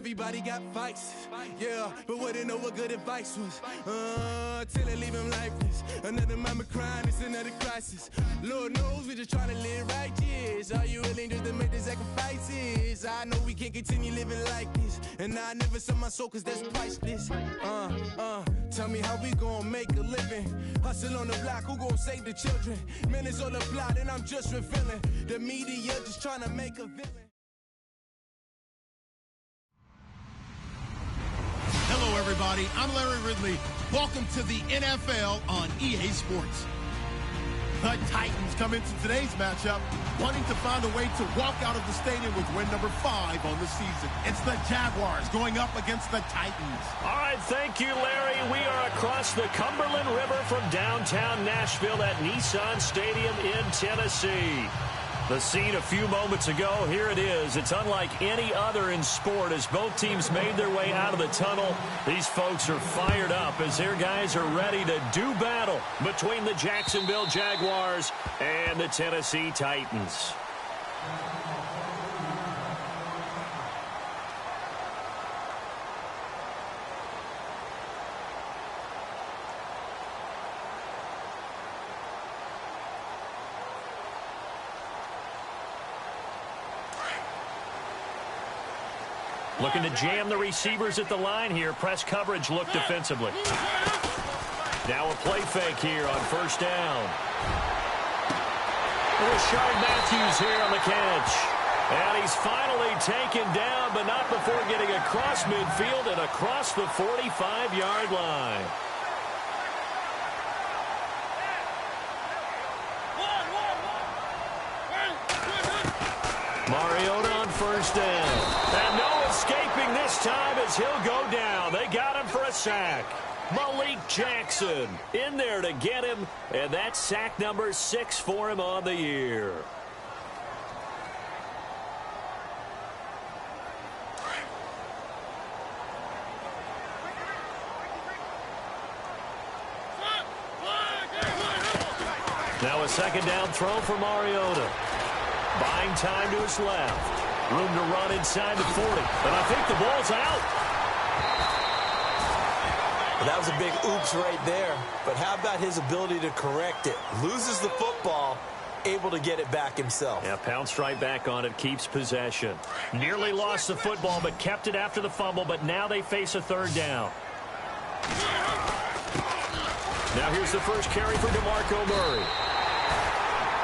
Everybody got fights, yeah, but wouldn't know what good advice was. Till they leave him lifeless. Another mama crying, it's another crisis. Lord knows we just trying to live righteous. Are you willing just to make the sacrifices? I know we can't continue living like this, and I never sell my soul cause that's priceless. Tell me how we gonna make a living. Hustle on the block, who gonna save the children? Man, it's all a plot and I'm just revealing. The media just trying to make a villain. Hello, everybody. I'm Larry Ridley. Welcome to the NFL on EA Sports. The Titans come into today's matchup wanting to find a way to walk out of the stadium with win number 5 on the season. It's the Jaguars going up against the Titans. All right, thank you, Larry. We are across the Cumberland River from downtown Nashville at Nissan Stadium in Tennessee. The scene a few moments ago, here it is. It's unlike any other in sport as both teams made their way out of the tunnel. These folks are fired up as their guys are ready to do battle between the Jacksonville Jaguars and the Tennessee Titans. Looking to jam the receivers at the line here. Press coverage look defensively. Now a play fake here on first down. Rashard Matthews here on the catch. And he's finally taken down, but not before getting across midfield and across the 45-yard line. Mariota on first down. And no escaping this time as he'll go down. They got him for a sack. Malik Jackson in there to get him, and that's sack number 6 for him on the year. Now a second down throw for Mariota. Buying time to his left. Room to run inside the 40. And I think the ball's out. Well, that was a big oops right there. But how about his ability to correct it? Loses the football, able to get it back himself. Yeah, pounced right back on it, keeps possession. Nearly lost the football, but kept it after the fumble. But now they face a third down. Now here's the first carry for DeMarco Murray.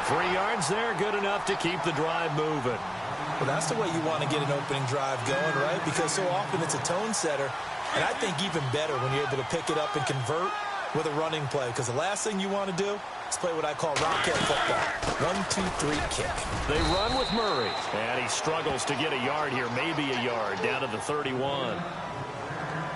3 yards there, good enough to keep the drive moving. Well, that's the way you want to get an opening drive going, right? Because so often it's a tone setter. And I think even better when you're able to pick it up and convert with a running play. Because the last thing you want to do is play what I call rocket football. 1, 2, 3, kick. They run with Murray. And he struggles to get a yard here, maybe a yard, down to the 31.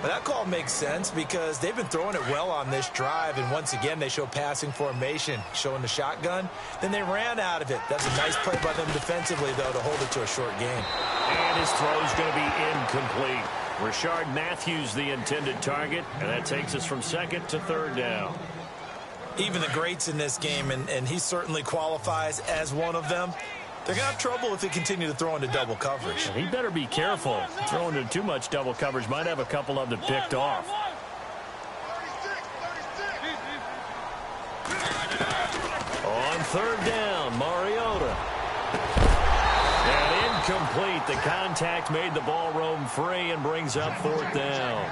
But that call makes sense because they've been throwing it well on this drive, and once again they show passing formation, showing the shotgun. Then they ran out of it. That's a nice play by them defensively, though, to hold it to a short game. And his throw's going to be incomplete. Rashard Matthews the intended target, and that takes us from second to third down. Even the greats in this game, and he certainly qualifies as one of them, they're going to have trouble if they continue to throw into double coverage. He better be careful. Throwing into too much double coverage might have a couple of them picked off. On third down, Mariota. And incomplete. The contact made the ball roam free and brings up fourth down.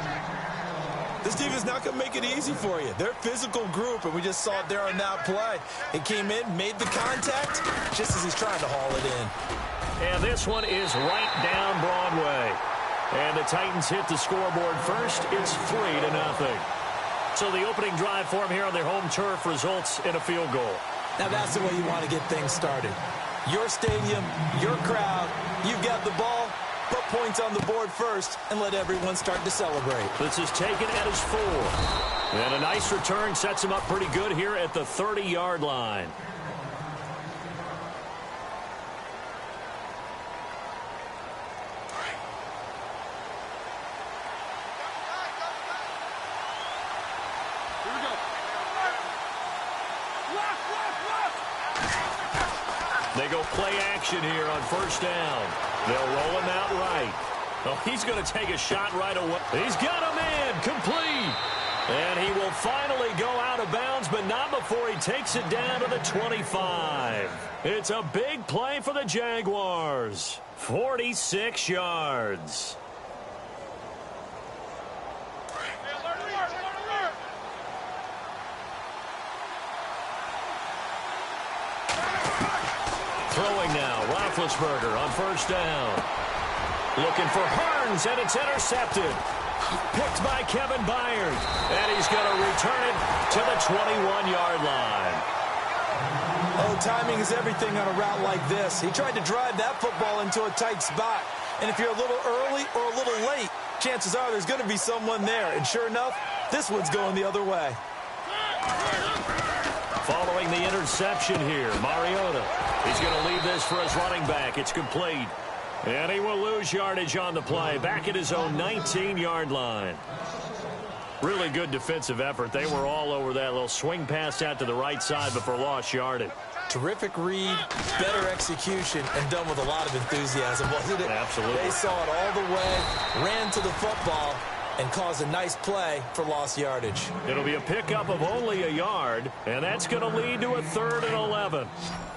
This team is not going to make it easy for you. They're a physical group, and we just saw it there on that play. It came in, made the contact, just as he's trying to haul it in. And this one is right down Broadway. And the Titans hit the scoreboard first. It's 3-0. So the opening drive for them here on their home turf results in a field goal. Now that's the way you want to get things started. Your stadium, your crowd, you've got the ball. Put points on the board first and let everyone start to celebrate. This is taken at his 4. And a nice return sets him up pretty good here at the 30-yard line. They go play action here on first down. They'll roll him out right. Oh, he's going to take a shot right away. He's got him in. Complete. And he will finally go out of bounds, but not before he takes it down to the 25. It's a big play for the Jaguars. 46 yards. Throwing now, Roethlisberger on first down. Looking for Hearns, and it's intercepted. Picked by Kevin Byard. And he's going to return it to the 21-yard line. Oh, timing is everything on a route like this. He tried to drive that football into a tight spot. And if you're a little early or a little late, chances are there's going to be someone there. And sure enough, this one's going the other way. Following the interception here, Mariota. He's going to leave this for his running back. It's complete. And he will lose yardage on the play, back at his own 19-yard line. Really good defensive effort. They were all over that little swing pass out to the right side before lost yardage. Terrific read, better execution, and done with a lot of enthusiasm, wasn't it? Absolutely. They saw it all the way, ran to the football, and caused a nice play for lost yardage. It'll be a pickup of only a yard, and that's going to lead to a 3rd and 11.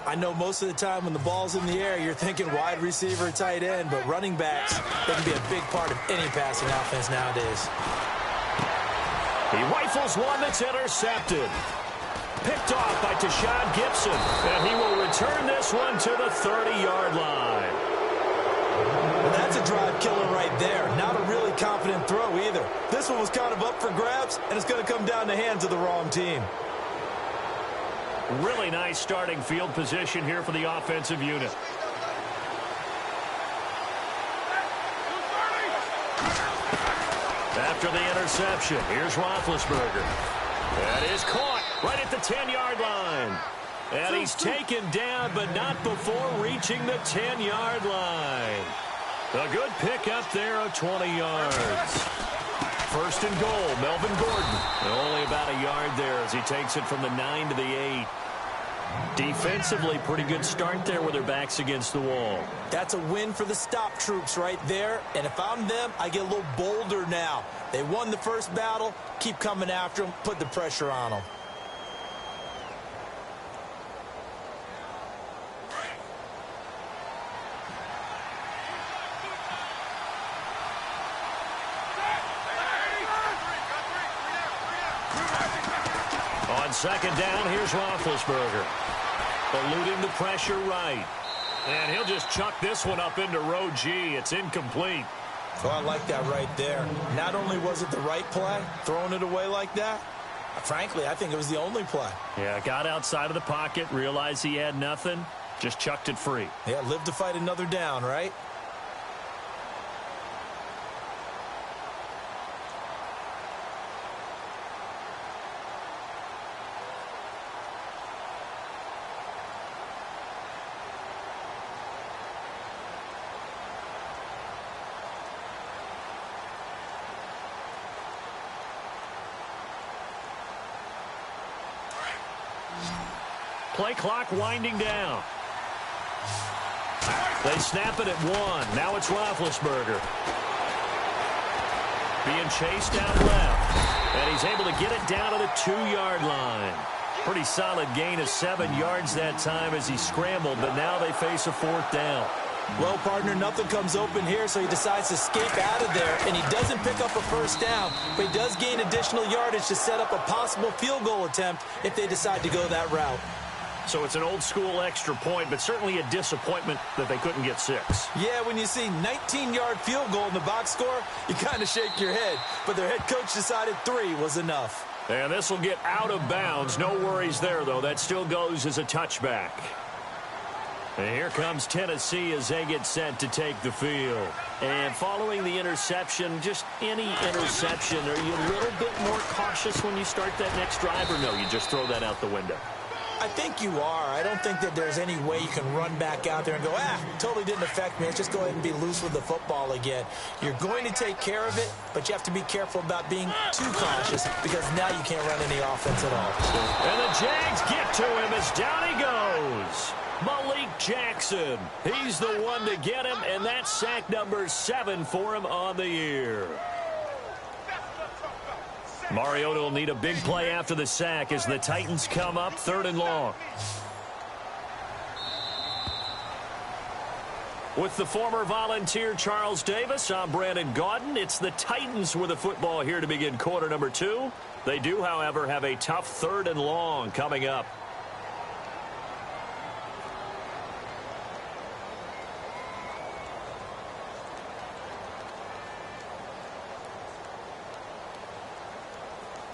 I know most of the time when the ball's in the air, you're thinking wide receiver, tight end, but running backs, they can be a big part of any passing offense nowadays. He rifles one that's intercepted. Picked off by Tashawn Gibson, and he will return this one to the 30-yard line. Well, that's a drive killer right there. Not a really confident throw either. This one was kind of up for grabs, and it's going to come down the hands of the wrong team. Really nice starting field position here for the offensive unit. After the interception, here's Roethlisberger. That is caught right at the 10-yard line. And he's taken down, but not before reaching the 10-yard line. A good pick up there of 20 yards. First and goal, Melvin Gordon. Only about a yard there as he takes it from the 9 to the 8. Defensively, pretty good start there with their backs against the wall. That's a win for the stop troops right there. And if I'm them, I get a little bolder now. They won the first battle. Keep coming after them. Put the pressure on them. On second down, here's Roethlisberger. Eluding the pressure right. And he'll just chuck this one up into row G. It's incomplete. So I like that right there. Not only was it the right play, throwing it away like that, frankly, I think it was the only play. Yeah, got outside of the pocket, realized he had nothing, just chucked it free. Yeah, live to fight another down, right? Play clock winding down. They snap it at 1. Now it's Roethlisberger. Being chased out left. And he's able to get it down to the 2-yard line. Pretty solid gain of 7 yards that time as he scrambled, but now they face a 4th down. Well, partner, nothing comes open here, so he decides to escape out of there, and he doesn't pick up a first down, but he does gain additional yardage to set up a possible field goal attempt if they decide to go that route. So it's an old-school extra point, but certainly a disappointment that they couldn't get 6. Yeah, when you see 19-yard field goal in the box score, you kind of shake your head. But their head coach decided 3 was enough. And this will get out of bounds. No worries there, though. That still goes as a touchback. And here comes Tennessee as they get set to take the field. And following the interception, just any interception, are you a little bit more cautious when you start that next drive, or no, you just throw that out the window? I think you are. I don't think that there's any way you can run back out there and go, totally didn't affect me. Let's just go ahead and be loose with the football again. You're going to take care of it, but you have to be careful about being too cautious because now you can't run any offense at all. And the Jags get to him as down he goes. Malik Jackson. He's the one to get him, and that's sack number 7 for him on the year. Mariota will need a big play after the sack as the Titans come up 3rd and long. With the former Volunteer Charles Davis, I'm Brandon Gaudin. It's the Titans with the football here to begin quarter number 2. They do, however, have a tough 3rd and long coming up.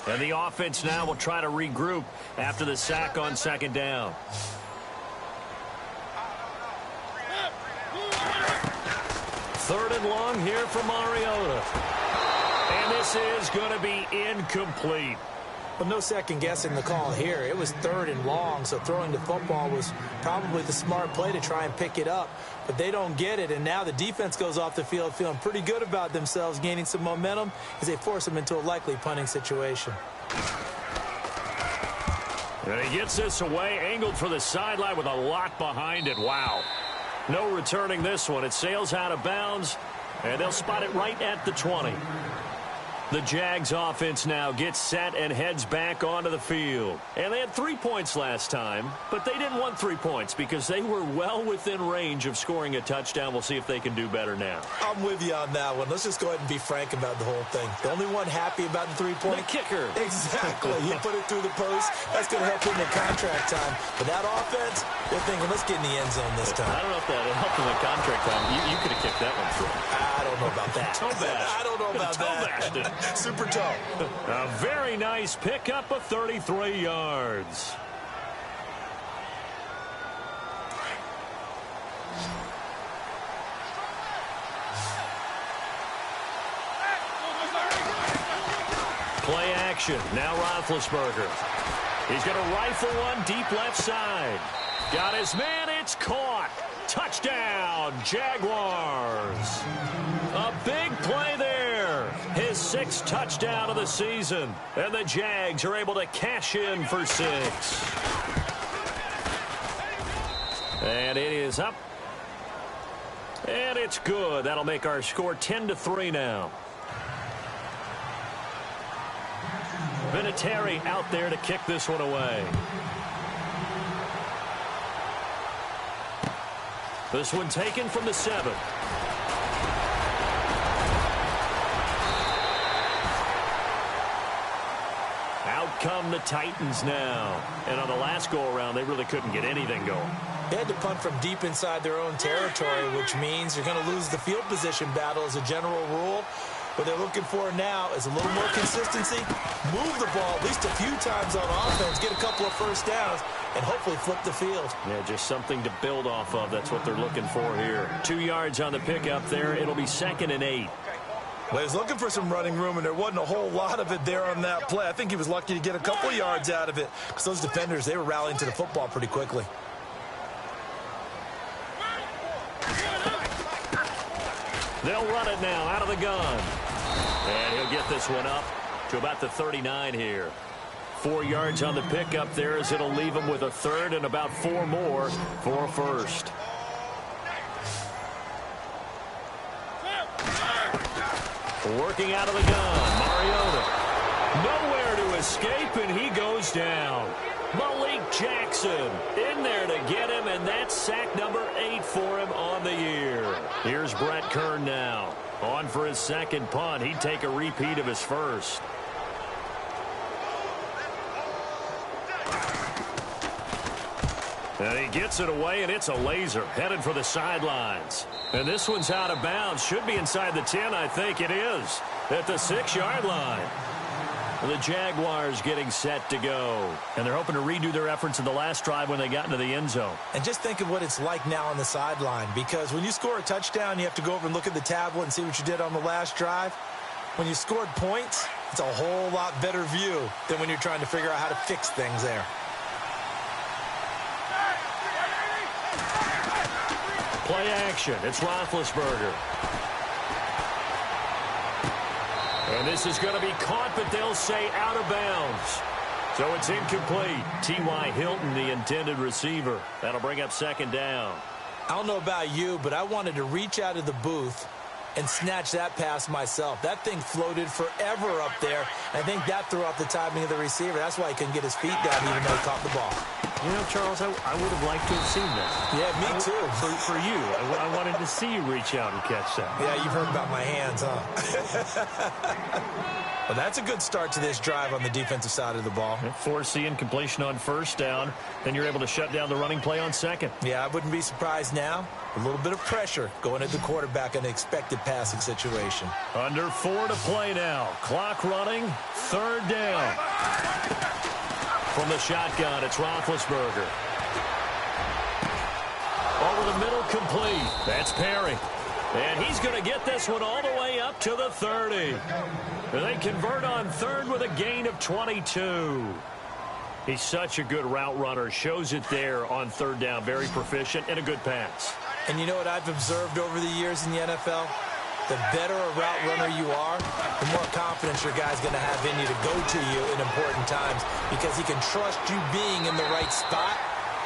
And the offense now will try to regroup after the sack on 2nd down. Third and long here for Mariota. And this is going to be incomplete. Well, no second guessing the call here. It was 3rd and long, so throwing the football was probably the smart play to try and pick it up. But they don't get it, and now the defense goes off the field feeling pretty good about themselves, gaining some momentum as they force them into a likely punting situation. And he gets this away, angled for the sideline with a lot behind it. Wow. No returning this one. It sails out of bounds, and they'll spot it right at the 20. The Jags offense now gets set and heads back onto the field. And they had 3 points last time, but they didn't want 3 points because they were well within range of scoring a touchdown. We'll see if they can do better now. I'm with you on that one. Let's just go ahead and be frank about the whole thing. The only one happy about the 3-point. The kicker. Exactly. He put it through the post. That's going to help him in contract time. But that offense, they're thinking, let's get in the end zone this time. I don't know if that helped him in contract time. You could have kicked that one through. I don't know about that. Toe bash. I don't know about that. Super toe. A very nice pickup of 33 yards. Play action. Now Roethlisberger. He's going to rifle one deep left side. Got his man. It's caught. Touchdown, Jaguars. A big play there. His 6th touchdown of the season. And the Jags are able to cash in for 6. And it is up. And it's good. That'll make our score 10-3 now. Vinatieri out there to kick this one away. This one taken from the 7. Out come the Titans now. And on the last go-around, they really couldn't get anything going. They had to punt from deep inside their own territory, which means you're going to lose the field position battle as a general rule. What they're looking for now is a little more consistency, move the ball at least a few times on offense, get a couple of first downs, and hopefully flip the field. Yeah, just something to build off of. That's what they're looking for here. 2 yards on the pickup there. It'll be 2nd and 8. Well, he was looking for some running room, and there wasn't a whole lot of it there on that play. I think he was lucky to get a couple of yards out of it because those defenders, they were rallying to the football pretty quickly. They'll run it now out of the gun. And he'll get this one up to about the 39 here. 4 yards on the pickup there as it'll leave him with a 3rd and about 4 more for a 1st. Working out of the gun, Mariota. Nowhere to escape, and he goes down. Malik Jackson in there to get him, and that's sack number 8 for him on the year. Here's Brett Kern now. On for his 2nd punt. He'd take a repeat of his 1st. And he gets it away, and it's a laser. Headed for the sidelines. And this one's out of bounds. Should be inside the 10, I think it is. At the 6-yard line. The Jaguars getting set to go. And they're hoping to redo their efforts in the last drive when they got into the end zone. And just think of what it's like now on the sideline. Because when you score a touchdown, you have to go over and look at the tablet and see what you did on the last drive. When you scored points, it's a whole lot better view than when you're trying to figure out how to fix things there. Play action. It's Roethlisberger. And this is going to be caught, but they'll say out of bounds. So it's incomplete. T.Y. Hilton, the intended receiver. That'll bring up second down. I don't know about you, but I wanted to reach out of the booth and snatch that pass myself. That thing floated forever up there. I think that threw off the timing of the receiver. That's why he couldn't get his feet down even though he caught the ball. You know, Charles, I would have liked to have seen that. Yeah, me too. For you. I wanted to see you reach out and catch that. Yeah, you've heard about my hands, huh? Well, that's a good start to this drive on the defensive side of the ball. Forcing completion on first down. Then you're able to shut down the running play on second. Yeah, I wouldn't be surprised now. A little bit of pressure going at the quarterback in an expected passing situation. Under 4 to play now. Clock running. Third down. From the shotgun, it's Roethlisberger. Over the middle, complete. That's Perry. And he's going to get this one all the way up to the 30. And they convert on third with a gain of 22. He's such a good route runner. Shows it there on third down. Very proficient and a good pass. And you know what I've observed over the years in the NFL? The better a route runner you are, the more confidence your guy's going to have in you to go to you in important times because he can trust you being in the right spot,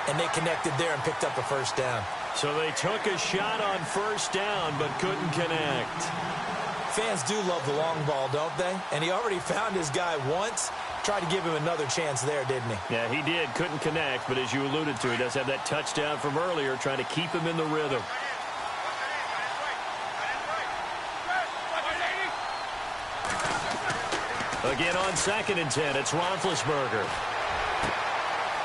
and they connected there and picked up a first down. So they took a shot on first down but couldn't connect. Fans do love the long ball, don't they? And he already found his guy once. Tried to give him another chance there, didn't he? Yeah, he did. Couldn't connect, but as you alluded to, he does have that touchdown from earlier, trying to keep him in the rhythm. Again on 2nd and 10, it's Roethlisberger.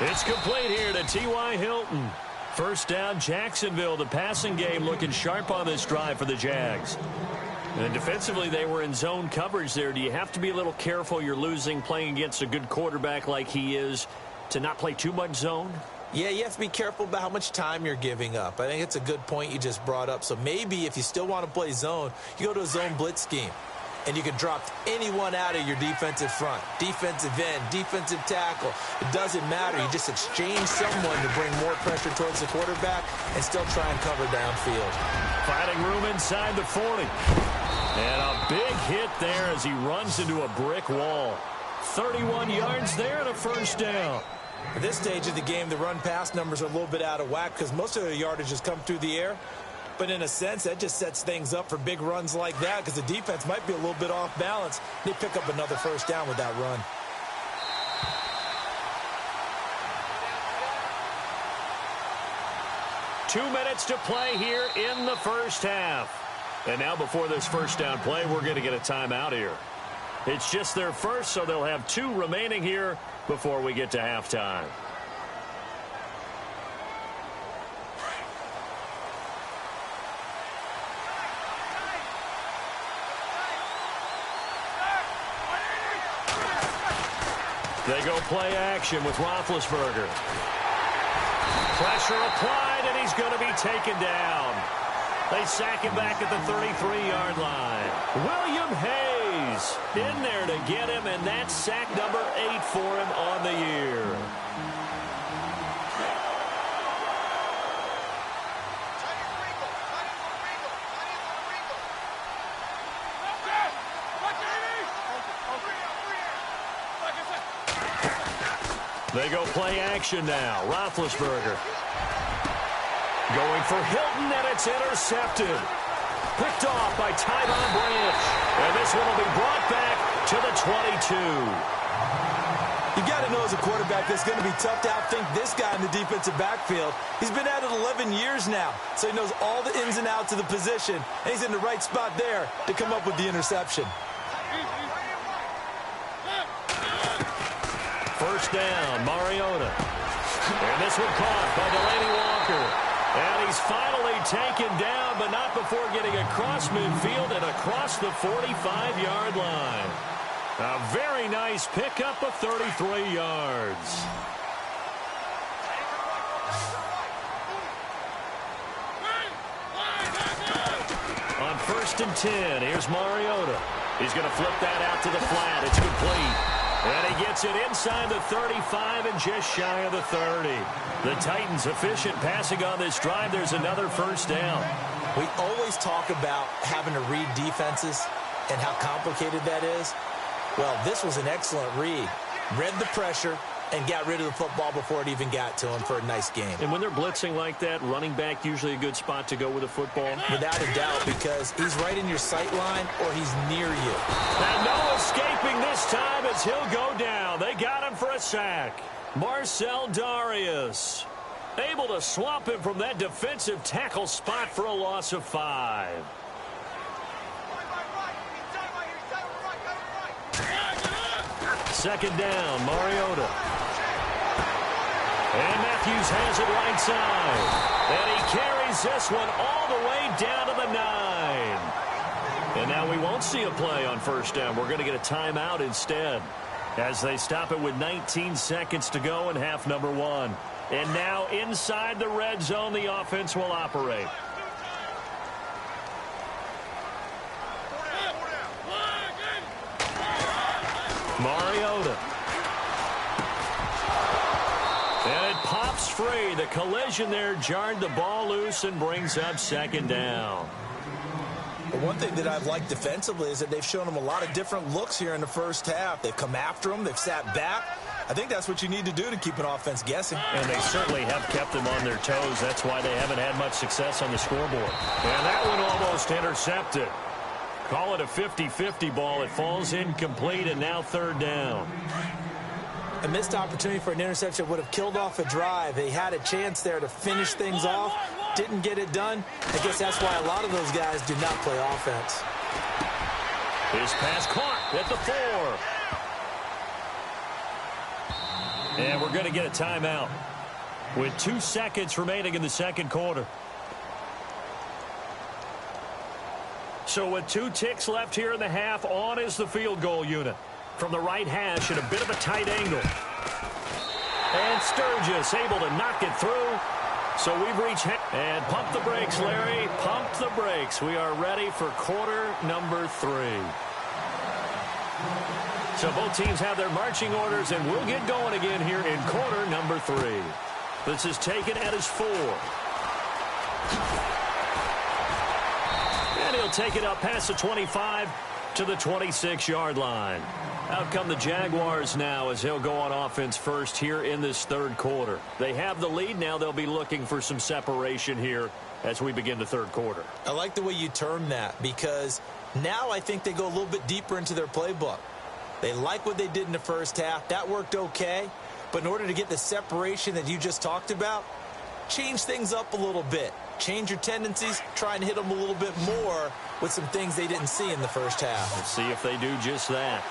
It's complete here to T.Y. Hilton. First down, Jacksonville. The passing game looking sharp on this drive for the Jags. And defensively, they were in zone coverage there. Do you have to be a little careful? You're losing playing against a good quarterback like he is to not play too much zone? Yeah, you have to be careful about how much time you're giving up. I think it's a good point you just brought up. So maybe if you still want to play zone, you go to a zone blitz scheme. And you can drop anyone out of your defensive front, defensive end, defensive tackle. It doesn't matter. You just exchange someone to bring more pressure towards the quarterback and still try and cover downfield. Finding room inside the 40. And a big hit there as he runs into a brick wall. 31 yards there and a first down. At this stage of the game, the run-pass numbers are a little bit out of whack because most of their yardage has come through the air. But in a sense, that just sets things up for big runs like that because the defense might be a little bit off balance. They pick up another first down with that run. Two minutes to play here in the first half. And now before this first down play, we're going to get a timeout here. It's just their first, so they'll have 2 remaining here before we get to halftime. They go play action with Roethlisberger. Pressure applied, and he's going to be taken down. They sack him back at the 33-yard line. William Hayes in there to get him, and that's sack number 8 for him on the year. They go play action now. Roethlisberger going for Hilton, and it's intercepted. Picked off by Tyvon Branch. And this one will be brought back to the 22. You got to know as a quarterback it's going to be tough to outthink this guy in the defensive backfield. He's been at it 11 years now, so he knows all the ins and outs of the position, and he's in the right spot there to come up with the interception. First down, Mariota. And this one caught by Delaney Walker. And he's finally taken down, but not before getting across midfield and across the 45-yard line. A very nice pickup of 33 yards. On 1st and 10, here's Mariota. He's going to flip that out to the flat. It's complete. And he gets it inside the 35 and just shy of the 30. The Titans efficient passing on this drive. There's another first down. We always talk about having to read defenses and how complicated that is. Well, this was an excellent read. read the pressure, and got rid of the football before it even got to him for a nice game. And when they're blitzing like that, running back usually a good spot to go with a football? Without a doubt, because he's right in your sight line or he's near you. And no escaping this time as he'll go down. They got him for a sack. Marcel Darius able to swamp him from that defensive tackle spot for a loss of 5. Second down, Mariota. And Matthews has it right side. And he carries this one all the way down to the 9. And now we won't see a play on first down. We're going to get a timeout instead as they stop it with 19 seconds to go in half number 1. And now inside the red zone, the offense will operate. Mariota. And it pops free. The collision there jarred the ball loose and brings up second down. The one thing that I've liked defensively is that they've shown them a lot of different looks here in the first half. They've come after them. They've sat back. I think that's what you need to do to keep an offense guessing. And they certainly have kept them on their toes. That's why they haven't had much success on the scoreboard. And that one almost intercepted. Call it a 50-50 ball. It falls incomplete, and now third down. A missed opportunity for an interception would have killed off a drive. They had a chance there to finish things off. Didn't get it done. I guess that's why a lot of those guys do not play offense. His pass caught at the 4. And we're going to get a timeout with 2 seconds remaining in the second quarter. So with 2 ticks left here in the half, on is the field goal unit. From the right hash at a bit of a tight angle. And Sturgis able to knock it through. So we've reached... And pump the brakes, Larry. Pump the brakes. We are ready for quarter number 3. So both teams have their marching orders, and we'll get going again here in quarter number 3. This is taken at his 4. And he'll take it up past the 25 to the 26-yard line. Out come the Jaguars now as he'll go on offense first here in this third quarter. They have the lead. Now they'll be looking for some separation here as we begin the third quarter. I like the way you term that because now I think they go a little bit deeper into their playbook. They like what they did in the first half. That worked okay. But in order to get the separation that you just talked about, change things up a little bit. Change your tendencies, try and hit them a little bit more with some things they didn't see in the first half. Let's see if they do just that.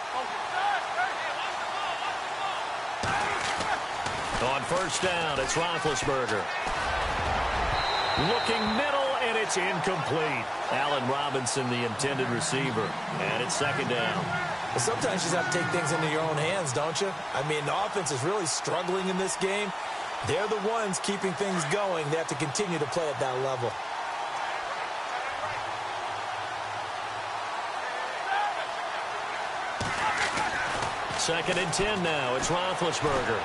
On first down, it's Roethlisberger. Looking middle, and it's incomplete. Allen Robinson, the intended receiver. And it's second down. Well, sometimes you just have to take things into your own hands, don't you? I mean, the offense is really struggling in this game. They're the ones keeping things going. They have to continue to play at that level. Second and 10 now. It's Roethlisberger.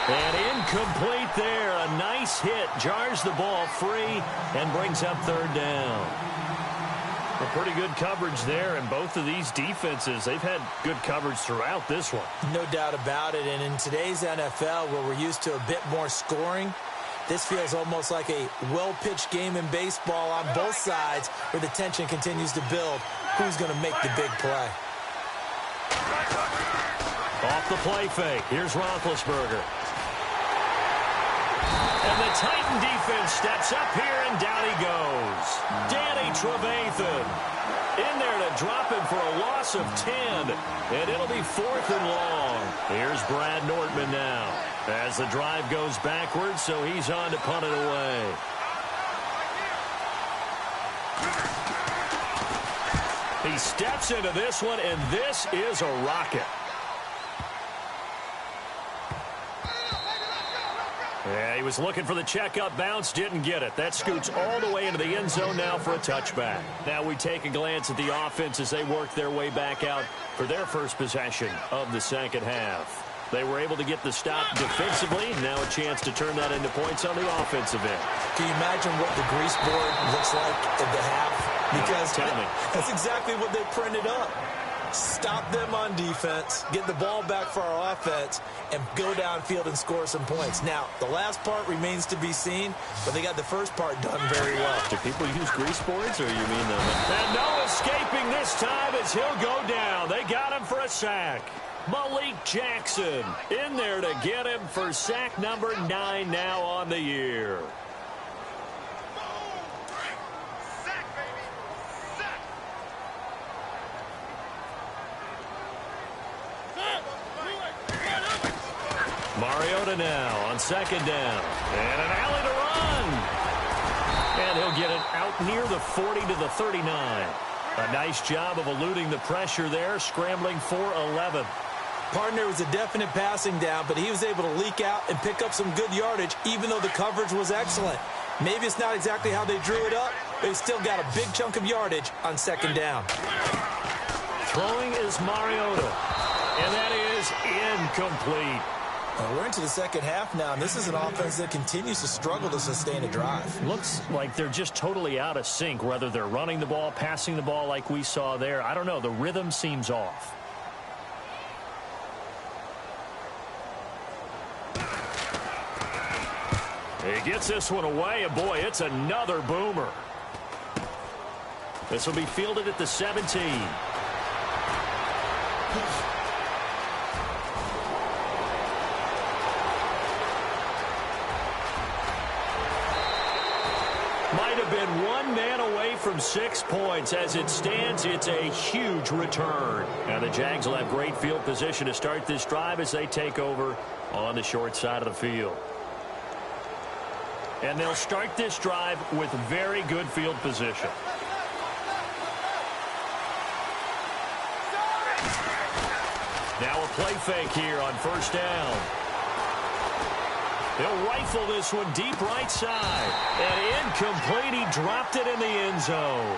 And incomplete there. A nice hit. Jars the ball free and brings up third down. A pretty good coverage there, and both of these defenses, they've had good coverage throughout this one. No doubt about it, and in today's NFL, where we're used to a bit more scoring, this feels almost like a well-pitched game in baseball on both sides where the tension continues to build. Who's going to make the big play? Off the play fake. Here's Roethlisberger. And the Titan defense steps up here, and down he goes. Danny Trevathan in there to drop him for a loss of 10. And it'll be 4th and long. Here's Brad Nortman now as the drive goes backwards, so he's on to punt it away. He steps into this one, and this is a rocket. Yeah, he was looking for the checkup bounce, didn't get it. That scoots all the way into the end zone now for a touchback. Now we take a glance at the offense as they work their way back out for their first possession of the second half. They were able to get the stop defensively. Now a chance to turn that into points on the offensive end. Can you imagine what the grease board looks like at the half? Because tell me. That's exactly what they printed up. stop them on defense, get the ball back for our offense, and go downfield and score some points. Now, the last part remains to be seen, but they got the first part done very well. Do people use grease boards, or you mean them? And no escaping this time as he'll go down. They got him for a sack. Malik Jackson in there to get him for sack number 9 now on the year. Mariota now on second down. And an alley to run. And he'll get it out near the 40 to the 39. A nice job of eluding the pressure there, scrambling for 11. Partner was a definite passing down, but he was able to leak out and pick up some good yardage, even though the coverage was excellent. Maybe it's not exactly how they drew it up, but he still got a big chunk of yardage on second down. Throwing is Mariota. And that is incomplete. We're into the second half now, and this is an offense that continues to struggle to sustain a drive. Looks like they're just totally out of sync, whether they're running the ball, passing the ball like we saw there. I don't know. The rhythm seems off. He gets this one away, and boy, it's another boomer. This will be fielded at the 17. Might have been one man away from 6 points. As it stands, it's a huge return. Now the Jags will have great field position to start this drive as they take over on the short side of the field. And they'll start this drive with very good field position. Now a play fake here on first down. He'll rifle this one deep right side. And incomplete. He dropped it in the end zone.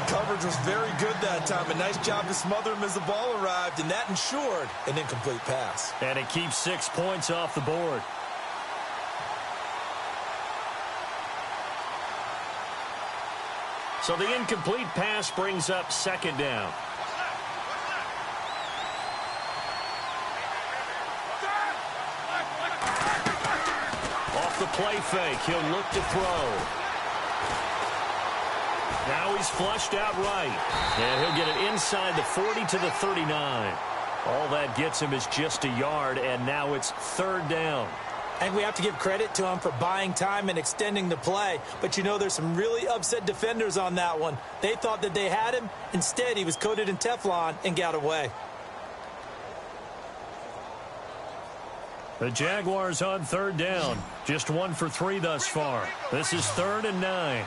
Coverage was very good that time. A nice job to smother him as the ball arrived, and that ensured an incomplete pass. And it keeps 6 points off the board. So the incomplete pass brings up second down. Off the play fake, he'll look to throw. Now he's flushed out right. And he'll get it inside the 40 to the 39. All that gets him is just a yard, and now it's third down. I think we have to give credit to him for buying time and extending the play. But, you know, there's some really upset defenders on that one. They thought that they had him. Instead, he was coated in Teflon and got away. The Jaguars on third down. Just 1 for 3 thus far. This is 3rd and 9.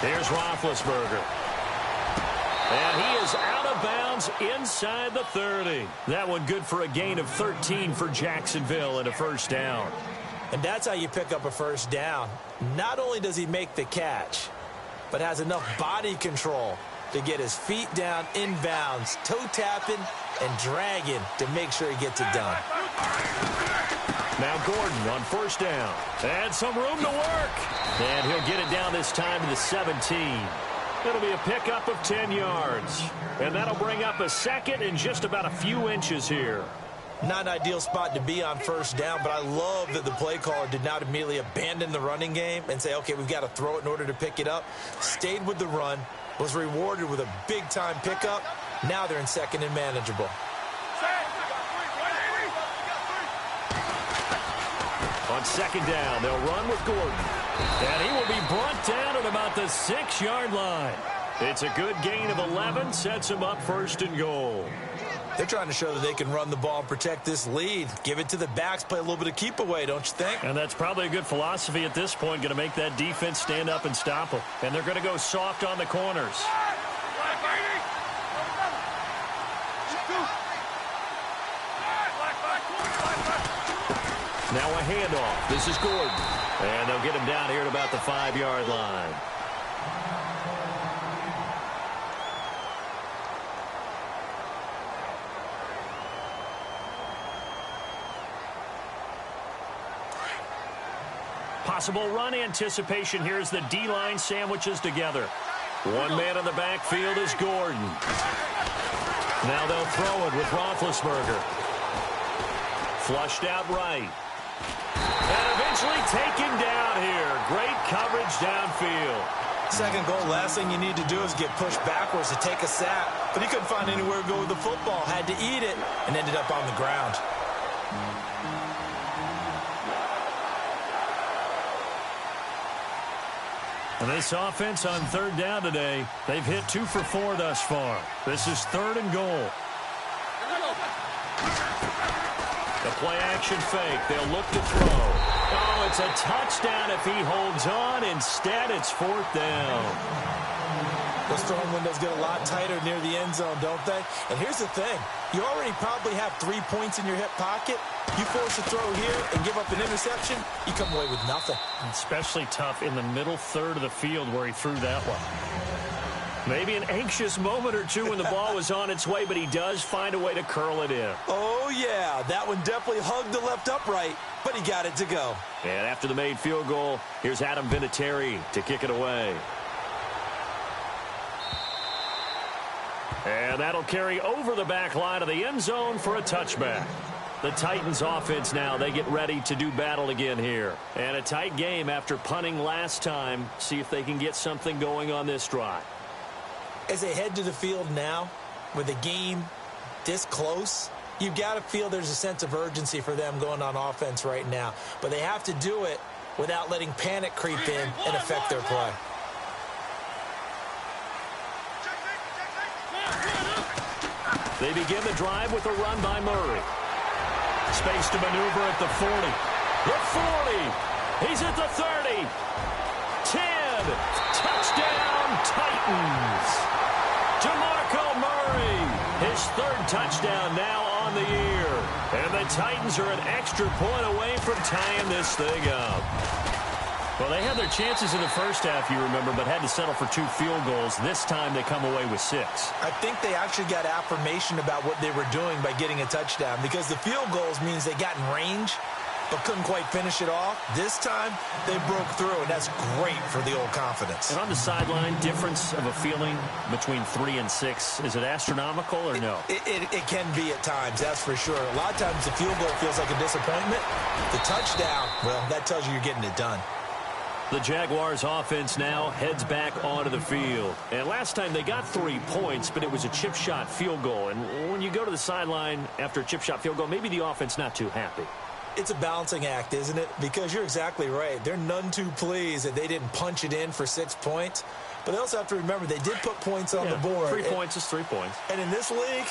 Here's Roethlisberger. And he is out of bounds inside the 30. That one good for a gain of 13 for Jacksonville and a first down. And that's how you pick up a first down. Not only does he make the catch, but has enough body control to get his feet down inbounds, toe tapping and dragging to make sure he gets it done. Now Gordon on first down. And some room to work. And he'll get it down this time to the 17. It'll be a pickup of 10 yards. And that'll bring up a second and just about a few inches here. Not an ideal spot to be on first down, but I love that the play caller did not immediately abandon the running game and say, okay, we've got to throw it in order to pick it up. Stayed with the run, was rewarded with a big-time pickup. Now they're in second and manageable. On second down, they'll run with Gordon. And he will be brought down at about the 6-yard line. It's a good gain of 11, sets him up first and goal. They're trying to show that they can run the ball and protect this lead. Give it to the backs, play a little bit of keep away, don't you think? And that's probably a good philosophy at this point, going to make that defense stand up and stop them. And they're going to go soft on the corners. Now a handoff. This is Gordon. And they'll get him down here at about the 5-yard line. Possible run anticipation here as the D-line sandwiches together. One man in the backfield is Gordon. Now they'll throw it with Roethlisberger. Flushed out right. And eventually taken down here. Great coverage downfield. Second goal, last thing you need to do is get pushed backwards to take a sack. But he couldn't find anywhere to go with the football. Had to eat it and ended up on the ground. And this offense on third down today, they've hit 2 for 4 thus far. This is 3rd and goal. The play action fake. They'll look to throw. Oh, it's a touchdown if he holds on. Instead, it's 4th down. Those throwing windows get a lot tighter near the end zone, don't they? And here's the thing. You already probably have 3 points in your hip pocket. You force a throw here and give up an interception, you come away with nothing. Especially tough in the middle third of the field where he threw that one. Maybe an anxious moment or two when the ball was on its way, but he does find a way to curl it in. Oh, yeah. That one definitely hugged the left upright, but he got it to go. And after the made field goal, here's Adam Vinatieri to kick it away. And that'll carry over the back line of the end zone for a touchback. The Titans offense now, they get ready to do battle again here. And a tight game after punting last time. See if they can get something going on this drive. As they head to the field now, with the game this close, you've got to feel there's a sense of urgency for them going on offense right now. But they have to do it without letting panic creep in and affect their play. They begin the drive with a run by Murray. Space to maneuver at the 40. The 40. He's at the 30. 10. Touchdown, Titans. DeMarco Murray. His 3rd touchdown now on the year. And the Titans are an extra point away from tying this thing up. Well, they had their chances in the first half, you remember, but had to settle for 2 field goals. This time they come away with 6. I think they actually got affirmation about what they were doing by getting a touchdown, because the field goals means they got in range but couldn't quite finish it off. This time they broke through, and that's great for the old confidence. And on the sideline, difference of a feeling between 3 and 6, is it astronomical or no? It can be at times, that's for sure. A lot of times the field goal feels like a disappointment. The touchdown, well, that tells you you're getting it done. The Jaguars offense now heads back onto the field. And last time they got 3 points, but it was a chip shot field goal. And when you go to the sideline after a chip shot field goal, maybe the offense not too happy. It's a balancing act, isn't it? Because you're exactly right. They're none too pleased that they didn't punch it in for 6 points. But they also have to remember they did put points on the board. 3 points is 3 points. And in this league,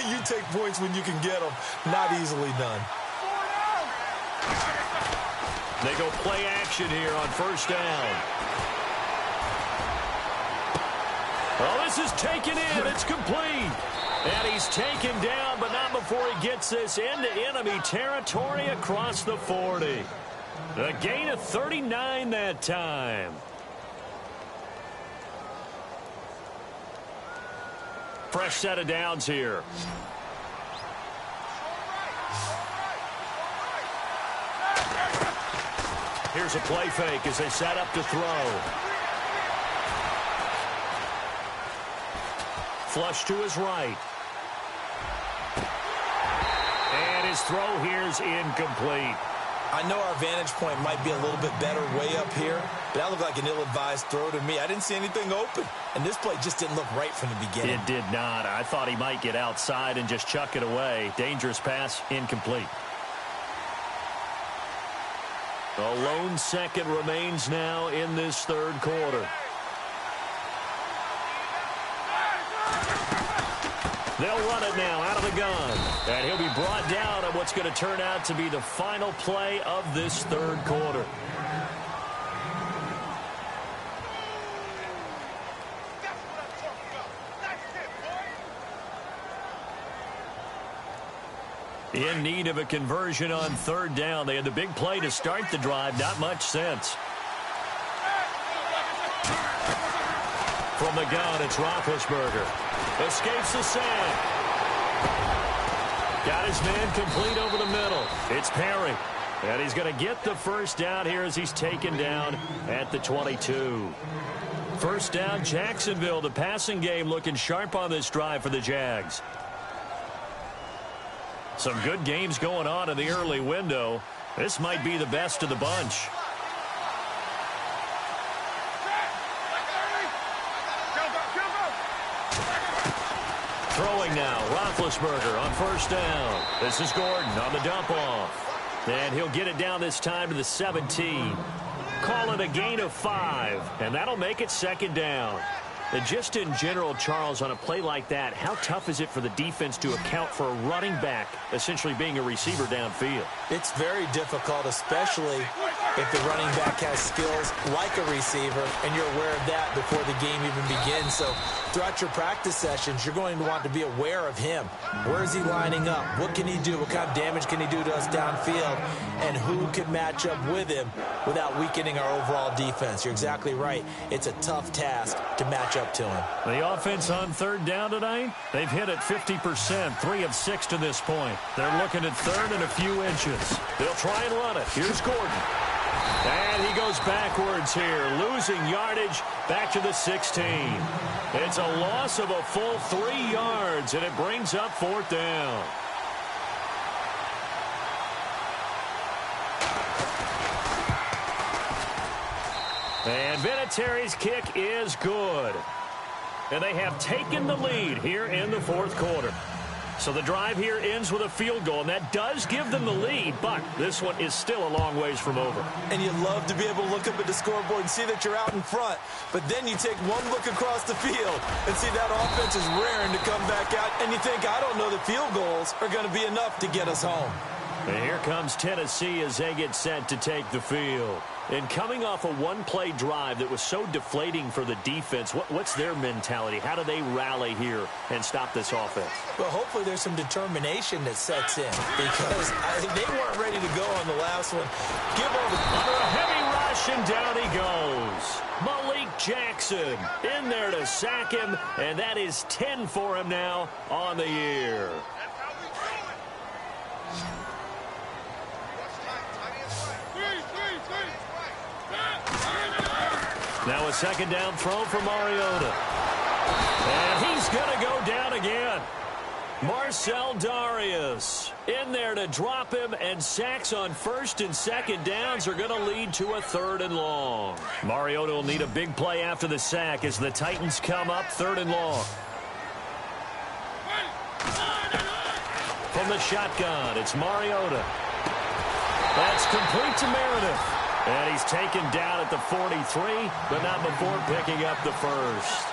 you take points when you can get them. Not easily done. They go play action here on 1st down. Well, this is taken in. It's complete. And he's taken down, but not before he gets this into enemy territory across the 40. A gain of 39 that time. Fresh set of downs here. Here's a play fake as they set up to throw. Flush to his right. And his throw here is incomplete. I know our vantage point might be a little bit better way up here, but that looked like an ill-advised throw to me. I didn't see anything open, and this play just didn't look right from the beginning. It did not. I thought he might get outside and just chuck it away. Dangerous pass, incomplete. A lone second remains now in this 3rd quarter. They'll run it now out of the gun. And he'll be brought down on what's going to turn out to be the final play of this 3rd quarter. In need of a conversion on 3rd down. They had the big play to start the drive. Not much sense. From the gun, it's Roethlisberger. Escapes the sack. Got his man complete over the middle. It's Perry. And he's going to get the first down here as he's taken down at the 22. First down, Jacksonville. The passing game looking sharp on this drive for the Jags. Some good games going on in the early window. This might be the best of the bunch. Throwing now, Roethlisberger on first down. This is Gordon on the dump off. And he'll get it down this time to the 17. Call it a gain of 5, and that'll make it second down. And just in general, Charles, on a play like that, how tough is it for the defense to account for a running back essentially being a receiver downfield? It's very difficult, especially if the running back has skills like a receiver, and you're aware of that before the game even begins. So throughout your practice sessions, you're going to want to be aware of him. Where is he lining up? What can he do? What kind of damage can he do to us downfield? And who can match up with him without weakening our overall defense? You're exactly right. It's a tough task to match up to him. The offense on third down tonight, they've hit it 50%, 3 of 6 to this point. They're looking at third and a few inches. They'll try and run it. Here's Gordon. And he goes backwards here, losing yardage back to the 16. It's a loss of a full 3 yards, and it brings up fourth down. And Vinatieri's kick is good. And they have taken the lead here in the fourth quarter. So the drive here ends with a field goal, and that does give them the lead, but this one is still a long ways from over. And you love to be able to look up at the scoreboard and see that you're out in front, but then you take one look across the field and see that offense is raring to come back out, and you think, I don't know, the field goals are going to be enough to get us home. And here comes Tennessee as they get set to take the field. And coming off a one-play drive that was so deflating for the defense, what's their mentality? How do they rally here and stop this offense? Well, hopefully there's some determination that sets in, because they weren't ready to go on the last one. Give over under a heavy rush, and down he goes. Malik Jackson in there to sack him, and that is 10 for him now on the year. Now a second down throw for Mariota. And he's going to go down again. Marcel Darius in there to drop him, and sacks on first and second downs are going to lead to a third and long. Mariota will need a big play after the sack as the Titans come up third and long. From the shotgun, it's Mariota. That's complete to Meredith. And he's taken down at the 43, but not before picking up the first.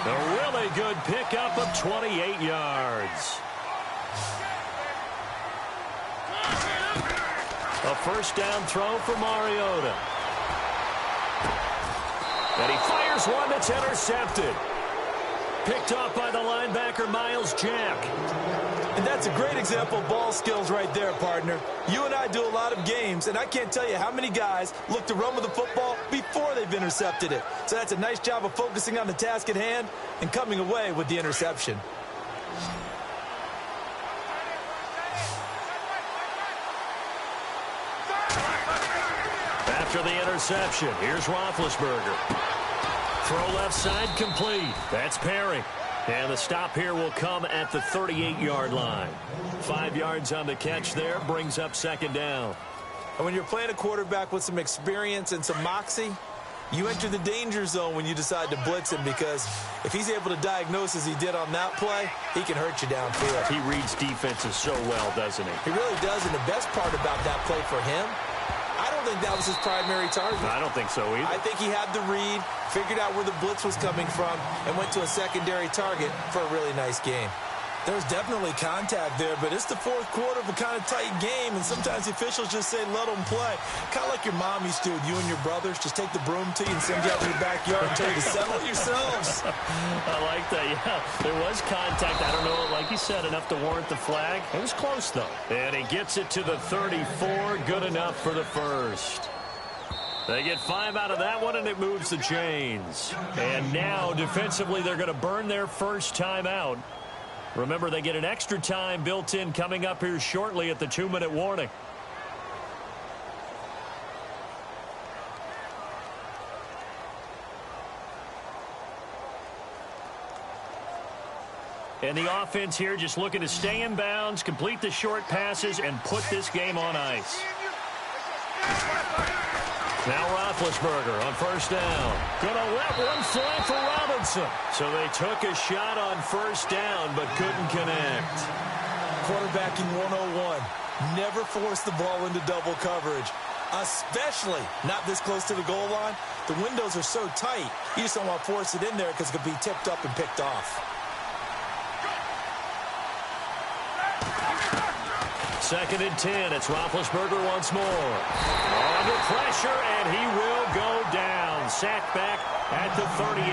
A really good pickup of 28 yards. A first down throw for Mariota. And he fires one that's intercepted. Picked off by the linebacker, Miles Jack. And that's a great example of ball skills right there, partner. You and I do a lot of games, and I can't tell you how many guys look to run with the football before they've intercepted it. So that's a nice job of focusing on the task at hand and coming away with the interception. After the interception, here's Roethlisberger. Throw left side complete. That's Perry. And the stop here will come at the 38-yard line. 5 yards on the catch there, brings up second down. And when you're playing a quarterback with some experience and some moxie, you enter the danger zone when you decide to blitz him, because if he's able to diagnose as he did on that play, he can hurt you downfield. He reads defenses so well, doesn't he? He really does, and the best part about that play for him, I don't think that was his primary target. I don't think so either. I think he had the read, figured out where the blitz was coming from, and went to a secondary target for a really nice game. There's definitely contact there, but it's the fourth quarter of a kind of tight game, and sometimes the officials just say, let them play. Kind of like your mom used to, you and your brothers, just take the broom to you and send you out to your backyard and tell you to settle it yourselves. I like that, yeah. There was contact. I don't know, like you said, enough to warrant the flag. It was close, though. And he gets it to the 34. Good enough for the first. They get 5 out of that one, and it moves the chains. And now, defensively, they're going to burn their first timeout. Remember, they get an extra time built in coming up here shortly at the 2-minute warning. And the offense here just looking to stay in bounds, complete the short passes, and put this game on ice. Now Roethlisberger on first down. Gonna let one fly for Robinson. So they took a shot on first down, but couldn't connect. Quarterbacking 101. Never force the ball into double coverage, especially not this close to the goal line. The windows are so tight, you just don't want to force it in there because it could be tipped up and picked off. Second and 10. It's Roethlisberger once more. Under pressure, and he will go down. Sacked back at the 38.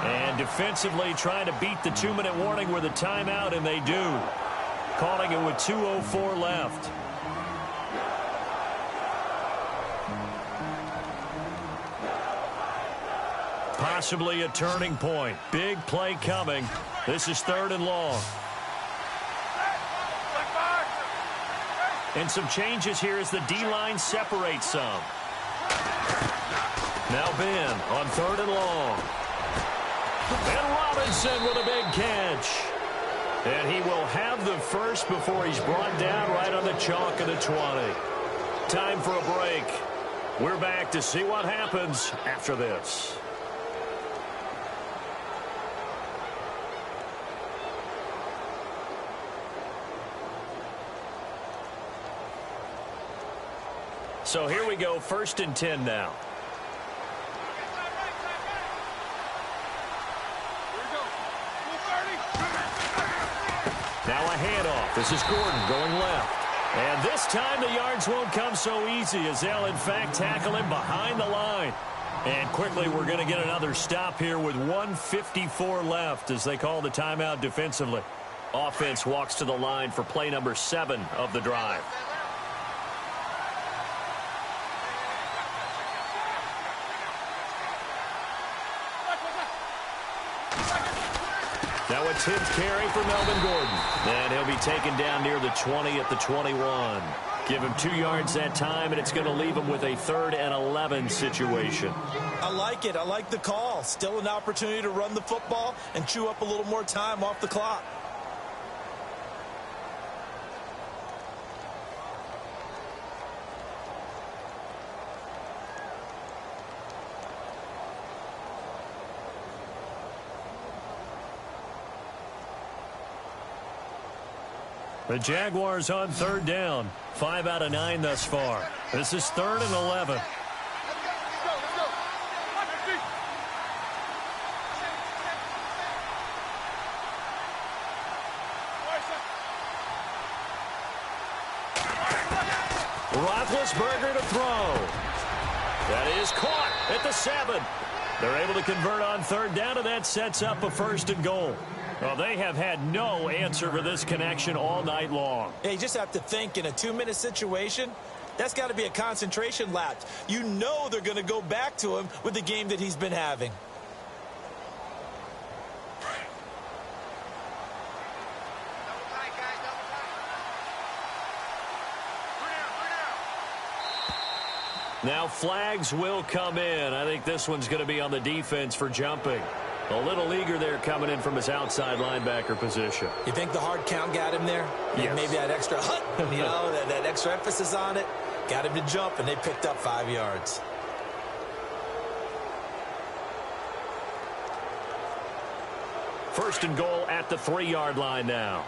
And defensively trying to beat the 2-minute warning with a timeout, and they do. Calling it with 2:04 left. Possibly a turning point. Big play coming. This is 3rd and long. And some changes here as the D-line separates some. Now Ben on 3rd and long. And Robinson with a big catch. And he will have the first before he's brought down right on the chalk of the 20. Time for a break. We're back to see what happens after this. So here we go, 1st and 10 now. Now a handoff. This is Gordon going left. And this time the yards won't come so easy as they'll, in fact, tackle him behind the line. And quickly we're going to get another stop here with 1:54 left as they call the timeout defensively. Offense walks to the line for play number 7 of the drive. Now a 10th carry for Melvin Gordon. And he'll be taken down near the 20 at the 21. Give him 2 yards that time, and it's going to leave him with a 3rd and 11 situation. I like it. I like the call. Still an opportunity to run the football and chew up a little more time off the clock. The Jaguars on 3rd down. 5 out of 9 thus far. This is 3rd and 11. Roethlisberger to throw. That is caught at the 7. They're able to convert on 3rd down, and that sets up a 1st and goal. Well, they have had no answer for this connection all night long. Yeah, you just have to think in a 2-minute situation, that's got to be a concentration lapse. You know they're going to go back to him with the game that he's been having. Now flags will come in. I think this one's going to be on the defense for jumping. A little eager there coming in from his outside linebacker position. You think the hard count got him there? Yes. Maybe that extra that extra emphasis on it got him to jump, and they picked up 5 yards. First and goal at the 3-yard line now.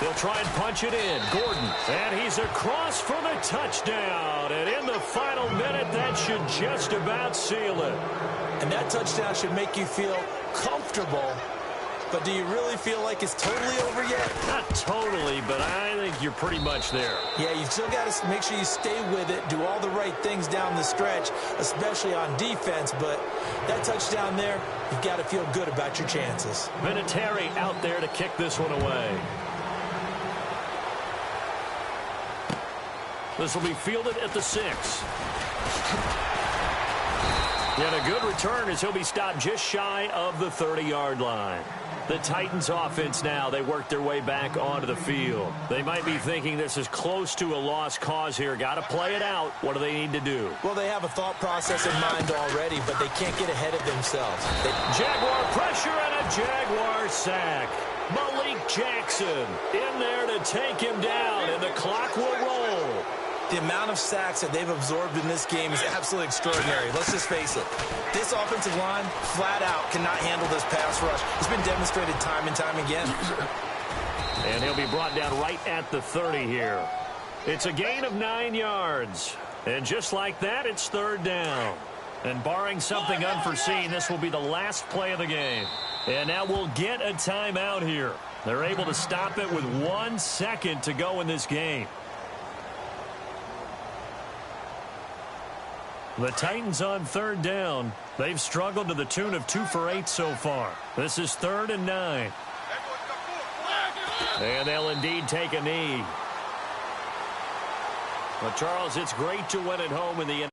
They'll try and punch it in. Gordon. And he's across for the touchdown. And in the final minute, that should just about seal it. And that touchdown should make you feel comfortable. But do you really feel like it's totally over yet? Not totally, but I think you're pretty much there. Yeah, you still got to make sure you stay with it, do all the right things down the stretch, especially on defense. But that touchdown there, you've got to feel good about your chances. Vinatieri out there to kick this one away. This will be fielded at the 6. And a good return as he'll be stopped just shy of the 30-yard line. The Titans offense now, they work their way back onto the field. They might be thinking this is close to a lost cause here. Got to play it out. What do they need to do? Well, they have a thought process in mind already, but they can't get ahead of themselves. Jaguar pressure and a Jaguar sack. Malik Jackson in there to take him down, and the clock will roll. The amount of sacks that they've absorbed in this game is absolutely extraordinary. Let's just face it. This offensive line, flat out, cannot handle this pass rush. It's been demonstrated time and time again. And he'll be brought down right at the 30 here. It's a gain of 9 yards. And just like that, it's third down. And barring something unforeseen, this will be the last play of the game. And now we'll get a timeout here. They're able to stop it with 1 second to go in this game. The Titans on third down. They've struggled to the tune of 2 for 8 so far. This is 3rd and 9. And they'll indeed take a knee. But, Charles, it's great to win at home in the